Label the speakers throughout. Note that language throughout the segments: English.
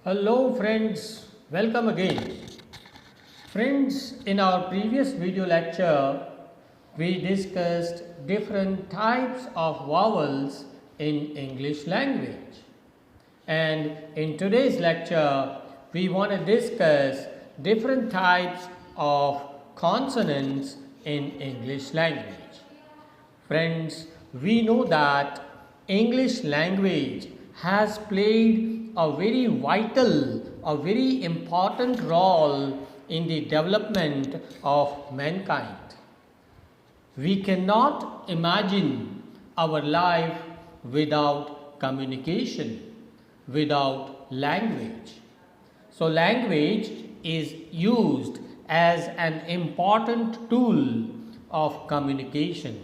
Speaker 1: Hello friends, welcome again. Friends, in our previous video lecture, we discussed different types of vowels in English language. And in today's lecture, we want to discuss different types of consonants in English language. Friends, we know that English language has played a very vital, a very important role in the development of mankind. We cannot imagine our life without communication, without language. So, language is used as an important tool of communication.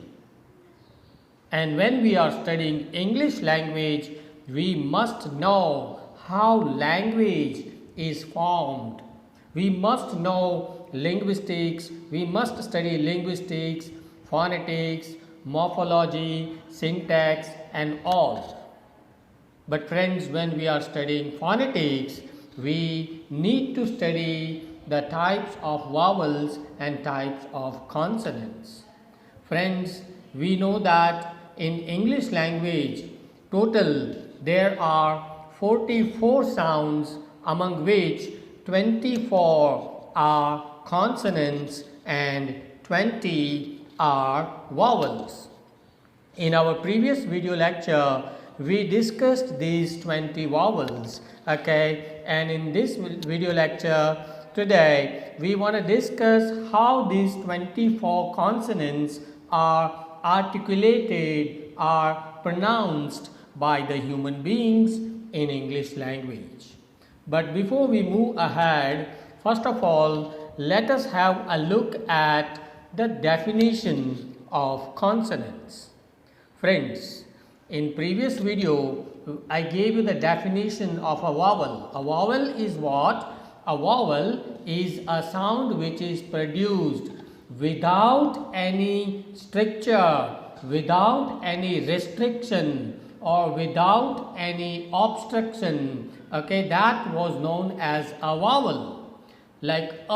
Speaker 1: And when we are studying English language, we must know how language is formed. We must know linguistics, we must study linguistics, phonetics, morphology, syntax, and all. But friends, when we are studying phonetics, we need to study the types of vowels and types of consonants. Friends, we know that in English language, total there are 44 sounds, among which 24 are consonants and 20 are vowels. In our previous video lecture, we discussed these 20 vowels, okay, and in this video lecture today, we want to discuss how these 24 consonants are articulated, are pronounced by the human beings in English language. But before we move ahead, first of all, let us have a look at the definition of consonants. Friends, in previous video, I gave you the definition of a vowel. A vowel is what? A vowel is a sound which is produced without any stricture, without any restriction, or without any obstruction. Okay, that was known as a vowel. Like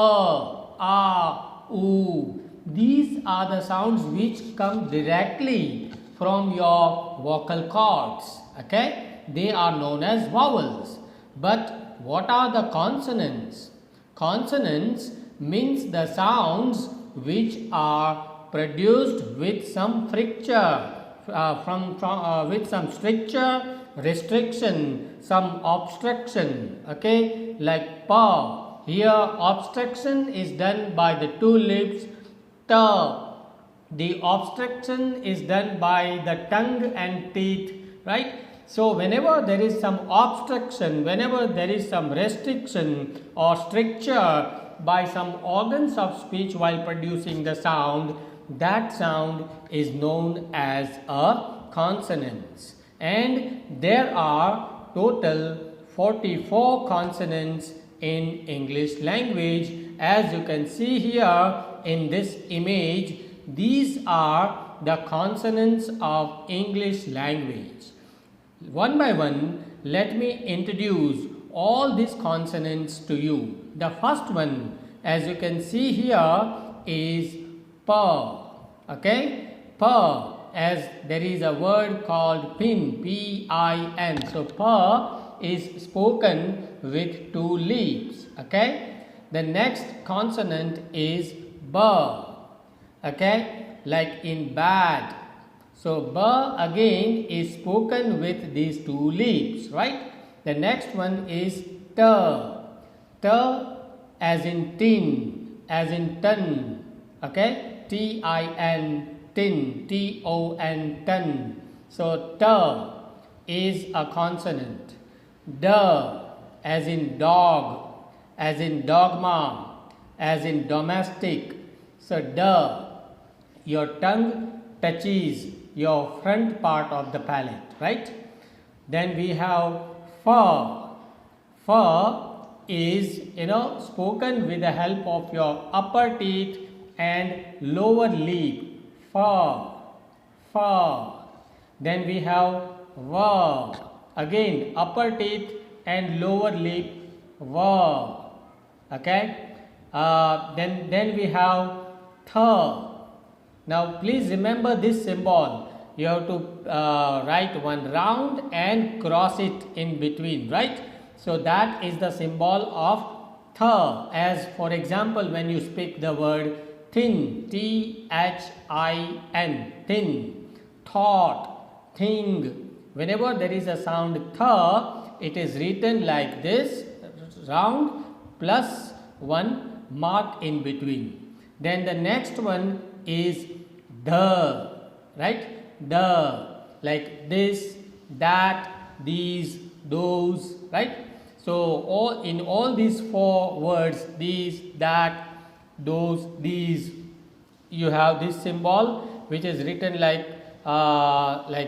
Speaker 1: oo. These are the sounds which come directly from your vocal cords. Okay, they are known as vowels. But what are the consonants? Consonants means the sounds which are produced with some stricture, with some stricture, restriction, some obstruction. Okay, like pa. Here, obstruction is done by the two lips. Ta. The obstruction is done by the tongue and teeth. Right. So, whenever there is some obstruction, whenever there is some restriction or stricture by some organs of speech while producing the sound, that sound is known as a consonant. And there are total 44 consonants in English language. As you can see here in this image, these are the consonants of English language. One by one, let me introduce all these consonants to you. The first one, as you can see here, is pa. Okay, pa, as there is a word called pin, P-I-N. So, pa is spoken with two leaves. Okay, the next consonant is ba. Okay, like in bad. So, ba again is spoken with these two leaves, right? The next one is ta. Ta as in tin, as in ton. Okay, T-I-N, tin, T-O-N, ton. So, ta is a consonant. Da as in dog, as in dogma, as in domestic. So, da, your tongue touches your front part of the palate, right? Then we have fa. Fa is, spoken with the help of your upper teeth and lower lip. Fa. Fa. Then we have va. Again, upper teeth and lower lip v. Okay. Then we have th. Now please remember this symbol. You have to write one round and cross it in between, right? So that is the symbol of th. As for example, when you speak the word thin, T-H-I-N, thin, thought, thing. Whenever there is a sound th, it is written like this, round plus one mark in between. Then the next one is the, right? The, like this, that, these, those, right? So in all these four words, these, that, those, these, you have this symbol which is written like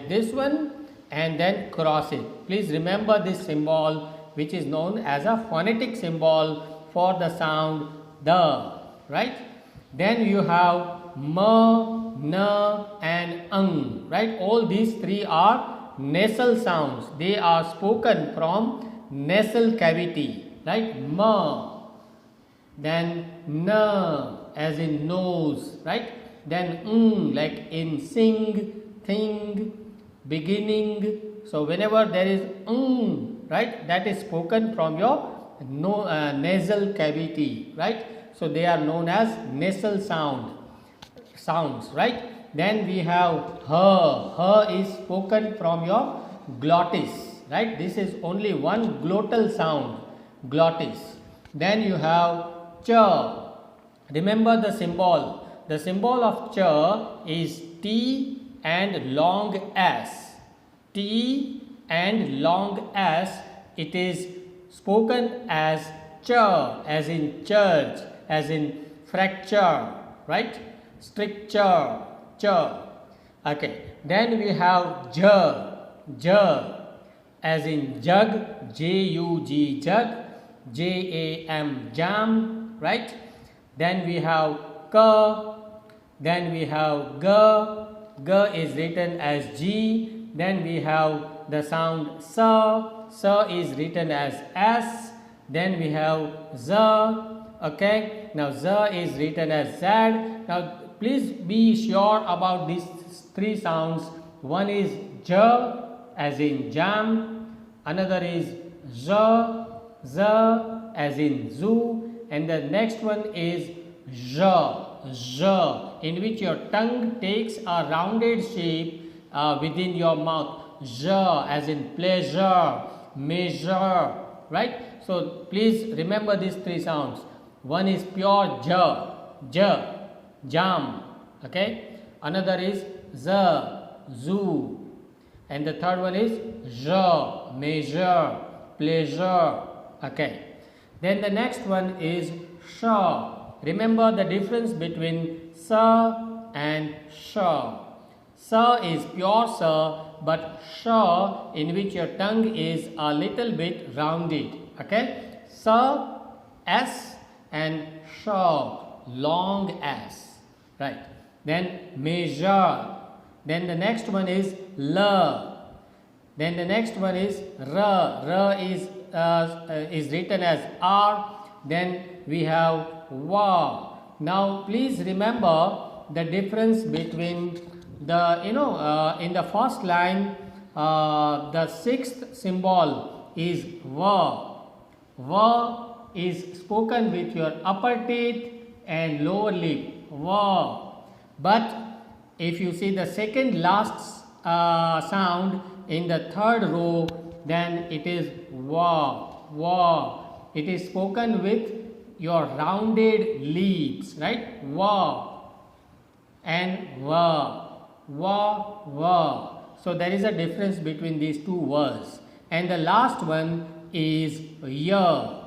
Speaker 1: this one, and then cross it. Please remember this symbol, which is known as a phonetic symbol for the sound the, right? Then you have m, n and ng, right? All these three are nasal sounds. They are spoken from nasal cavity, right? M, then n as in nose, right? Then like in sing, thing, beginning. So whenever there is right, that is spoken from your nasal cavity, right? So they are known as nasal sounds, right? Then we have her is spoken from your glottis, right? This is only one glottal sound, glottis. Then you have ch. Remember the symbol. The symbol of ch is T and long S. T and long S. It is spoken as ch, as in church, as in fracture, right? Stricture, ch. Okay. Then we have j, as in jug, J-U-G, jug, J-A-M, jam, right? Then we have k. Then we have g. G is written as G. Then we have the sound sa. Sa is written as S. Then we have z. Okay. Now z is written as Z. Now please be sure about these three sounds. One is j, as in jam. Another is z, as in zoo. And the next one is z, in which your tongue takes a rounded shape within your mouth. Z, as in pleasure, measure, right? So please remember these three sounds. One is pure j, jam, okay? Another is z, zoo. And the third one is z, measure, pleasure, okay? Then the next one is sh. Remember the difference between sa and sh. Sa is pure sa, but sh, in which your tongue is a little bit rounded, okay? Sa, S, and sh, long S, right? Then measure. Then the next one is l. Then the next one is r. R is written as R. Then we have wa. Now please remember the difference between the, in the first line, the sixth symbol is va. Va is spoken with your upper teeth and lower lip, va. But if you see the second last sound in the third row, then it is wa, wa. It is spoken with your rounded lips, right? Va and va, va, va. So there is a difference between these two words. And the last one is ya.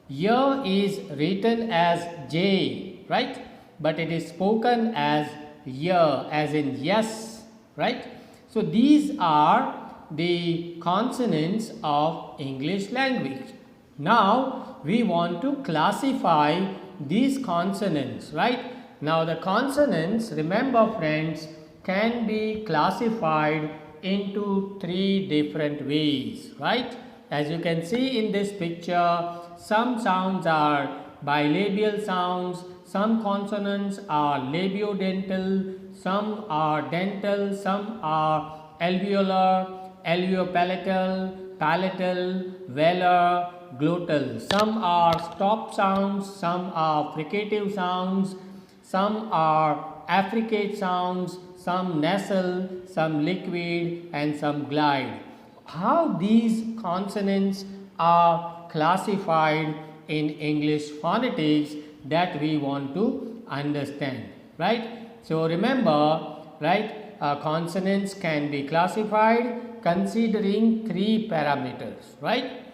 Speaker 1: Ya is written as J, right? But it is spoken as ya, as in yes, right? So these are the consonants of English language. Now we want to classify these consonants, right? Now the consonants, remember friends, can be classified into three different ways, right? As you can see in this picture, some sounds are bilabial sounds, some consonants are labiodental, some are dental, some are alveolar, alveopalatal, palatal, velar, glottal. Some are stop sounds, some are fricative sounds, some are affricate sounds, some nasal, some liquid, and some glide. How these consonants are classified in English phonetics, that we want to understand, right? So remember, right, consonants can be classified considering three parameters, right?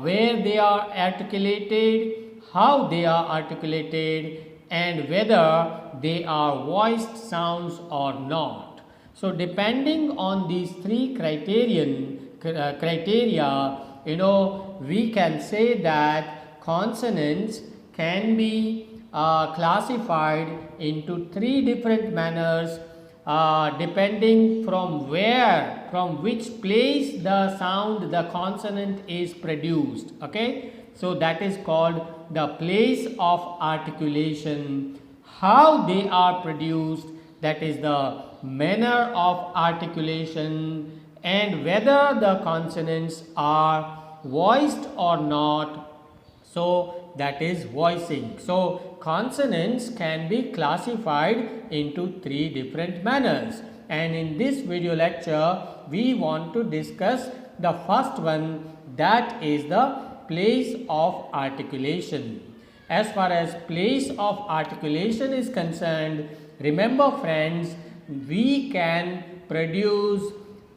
Speaker 1: Where they are articulated, how they are articulated, and whether they are voiced sounds or not. So depending on these three criteria, we can say that consonants can be classified into three different manners, depending from which place the sound, the consonant is produced. Okay, so that is called the place of articulation. How they are produced, that is the manner of articulation, and whether the consonants are voiced or not, so that is voicing. So consonants can be classified into three different manners, and in this video lecture we want to discuss the first one, that is the place of articulation. As far as place of articulation is concerned, remember friends, we can produce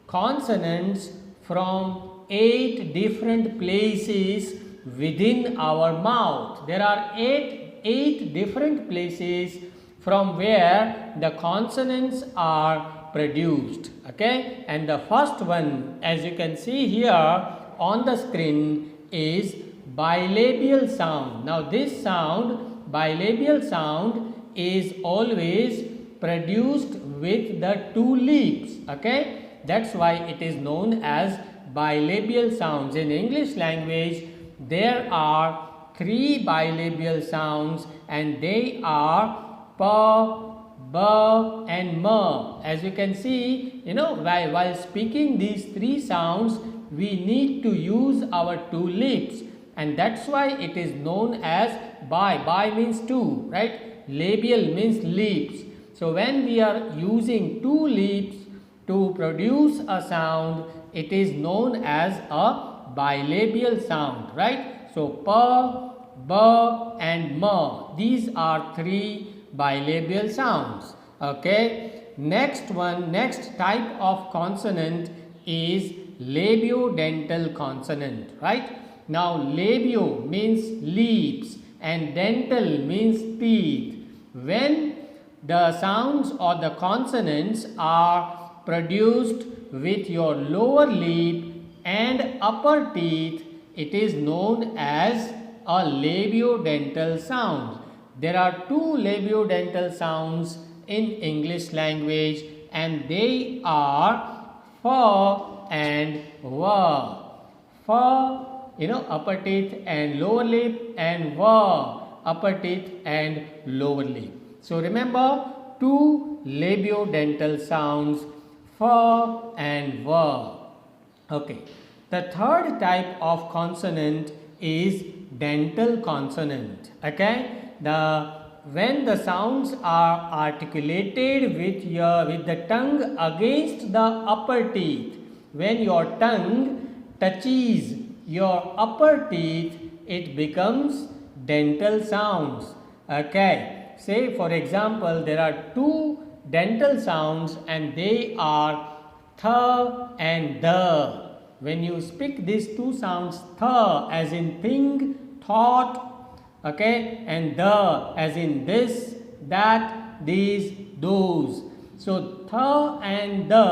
Speaker 1: consonants from 8 different places within our mouth. There are eight different places from where the consonants are produced. Okay, and the first one, as you can see here on the screen, is bilabial sound. Now this sound, bilabial sound, is always produced with the two lips. Okay, that's why it is known as bilabial sounds. In English language, there are three bilabial sounds, and they are pa, ba, and ma. As you can see, while speaking these three sounds, we need to use our two lips, and that's why it is known as bi. Bi means two, right? Labial means lips. So when we are using two lips to produce a sound, it is known as a bilabial sound, right? So pa, ba, and ma, these are three bilabial sounds. Okay, next type of consonant is labiodental consonant, right? Now labio means lips and dental means teeth. When the sounds or the consonants are produced with your lower lip and upper teeth, it is known as a labiodental sound. There are two labiodental sounds in English language, and they are fa and va. Fa, upper teeth and lower lip, and va, upper teeth and lower lip. So remember, two labiodental sounds, fa and va. Okay, the third type of consonant is dental consonant. Okay, when the sounds are articulated with the tongue against the upper teeth, when your tongue touches your upper teeth, it becomes dental sounds. Okay, say for example, there are two dental sounds, and they are th and the. When you speak these two sounds, th as in thing, thought, okay, and the as in this, that, these, those. So th and the,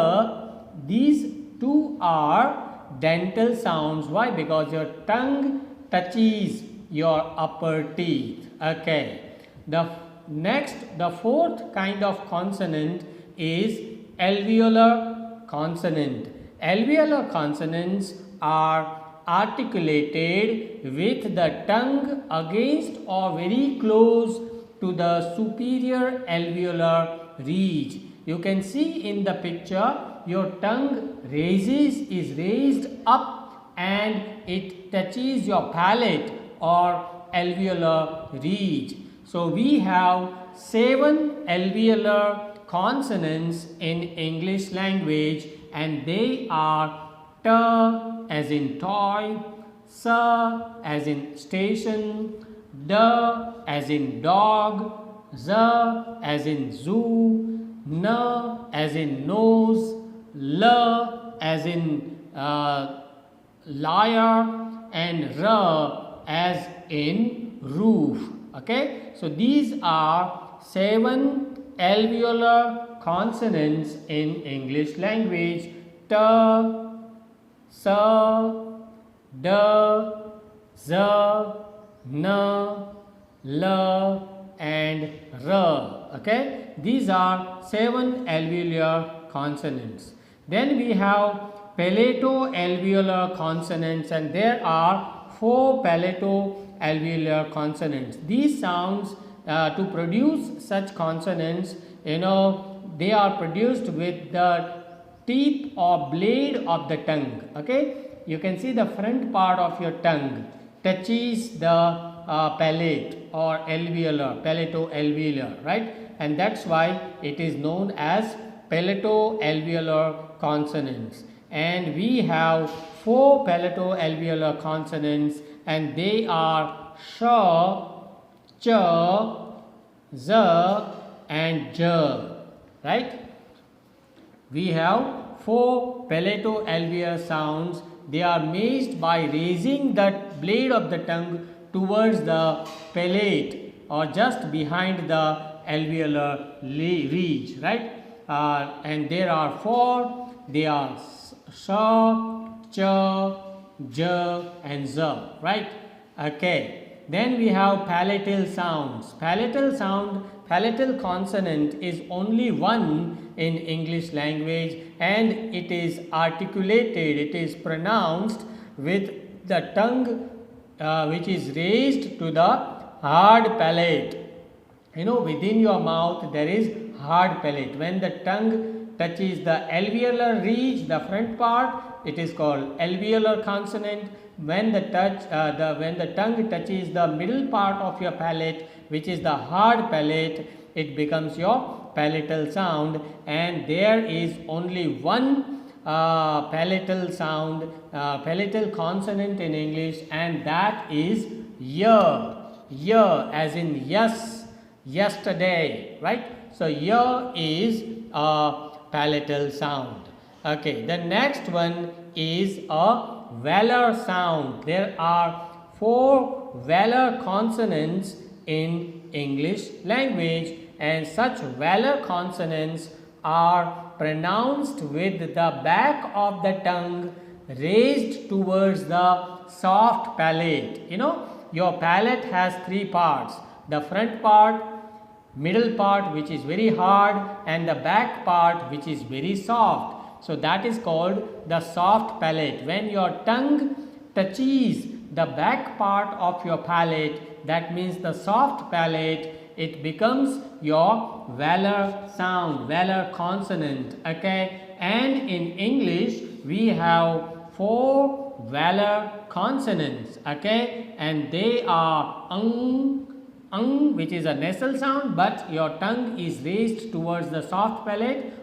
Speaker 1: these two are dental sounds. Why? Because your tongue touches your upper teeth. Okay, the fourth kind of consonant is alveolar consonant. Alveolar consonants are articulated with the tongue against or very close to the superior alveolar ridge. You can see in the picture your tongue is raised up and it touches your palate or alveolar ridge. So we have 7 alveolar consonants in English language, and they are T as in toy, S as in station, D as in dog, Z as in zoo, N as in nose, L as in liar, and R as in roof. Okay, so these are 7 alveolar consonants in English language: T, S, D, Z, N, L, and R. Okay, these are 7 alveolar consonants. Then we have palato alveolar consonants, and there are 4 palato alveolar consonants. These sounds to produce such consonants, they are produced with the tip or blade of the tongue. Okay, you can see the front part of your tongue touches the palate or alveolar, palato alveolar, right? And that's why it is known as palato alveolar consonants. And we have 4 palato alveolar consonants, and they are sh, ch, z, and j, right? We have 4 palato alveolar sounds. They are made by raising the blade of the tongue towards the palate or just behind the alveolar ridge, right? And there are 4. They are sh, ch, j, and z, right? Okay. Then we have palatal sounds. Palatal consonant is only one in English language, and it is articulated, it is pronounced with the tongue which is raised to the hard palate. Within your mouth there is hard palate. When the tongue touches the alveolar ridge, the front part, it is called alveolar consonant. When the tongue touches the middle part of your palate, which is the hard palate, it becomes your palatal sound. And there is only one palatal sound, palatal consonant in English, and that is y, as in yes, yesterday, right? So y is a palatal sound. Okay, the next one is a Valor sound. There are 4 Valor consonants in English language, and such Valor consonants are pronounced with the back of the tongue raised towards the soft palate. Your palate has 3 parts: the front part, middle part which is very hard, and the back part which is very soft. So that is called the soft palate. When your tongue touches the back part of your palate, that means the soft palate, it becomes your Valor sound, Valor consonant. Okay, and in English we have 4 Valor consonants. Okay, and they are which is a nasal sound, but your tongue is raised towards the soft palate.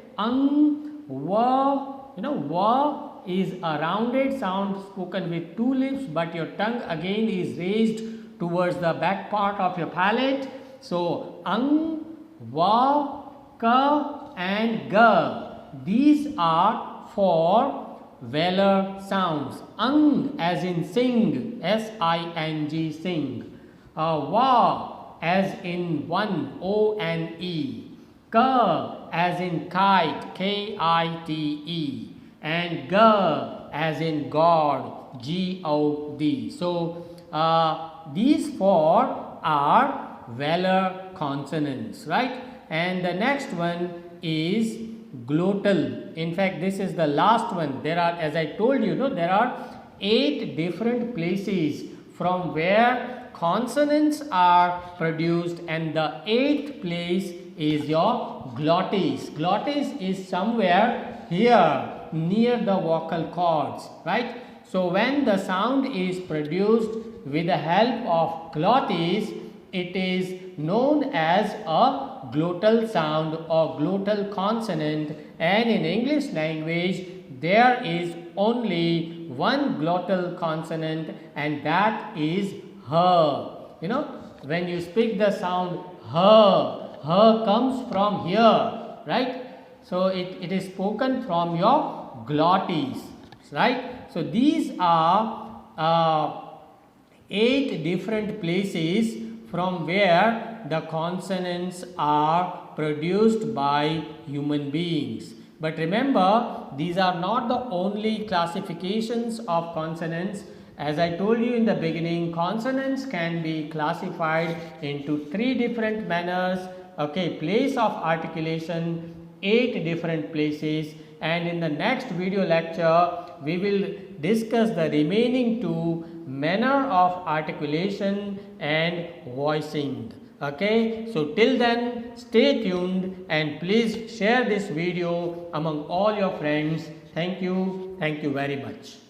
Speaker 1: Wa, wa is a rounded sound spoken with 2 lips, but your tongue again is raised towards the back part of your palate. So wa, ka, and ga. These are 4 Valor sounds. As in sing, S-I-N-G, sing. Wa as in one, O-N-E. Ka as in kite, K-I-T-E, and ga as in God, G-O-D. So these 4 are Valor consonants, right? And the next one is glottal. In fact, this is the last one. There are, as I told you, there are 8 different places from where consonants are produced, and the 8th place is your glottis. Glottis is somewhere here near the vocal cords, right? So when the sound is produced with the help of glottis, it is known as a glottal sound or glottal consonant, and in English language there is only one glottal consonant, and that is h. You know, when you speak the sound h comes from here, right? So it is spoken from your glottis, right? So these are 8 different places from where the consonants are produced by human beings. But remember, these are not the only classifications of consonants. As I told you in the beginning, consonants can be classified into 3 different manners. Okay, place of articulation, 8 different places, and in the next video lecture we will discuss the remaining 2 manner of articulation and voicing. Okay, so till then stay tuned and please share this video among all your friends. Thank you very much.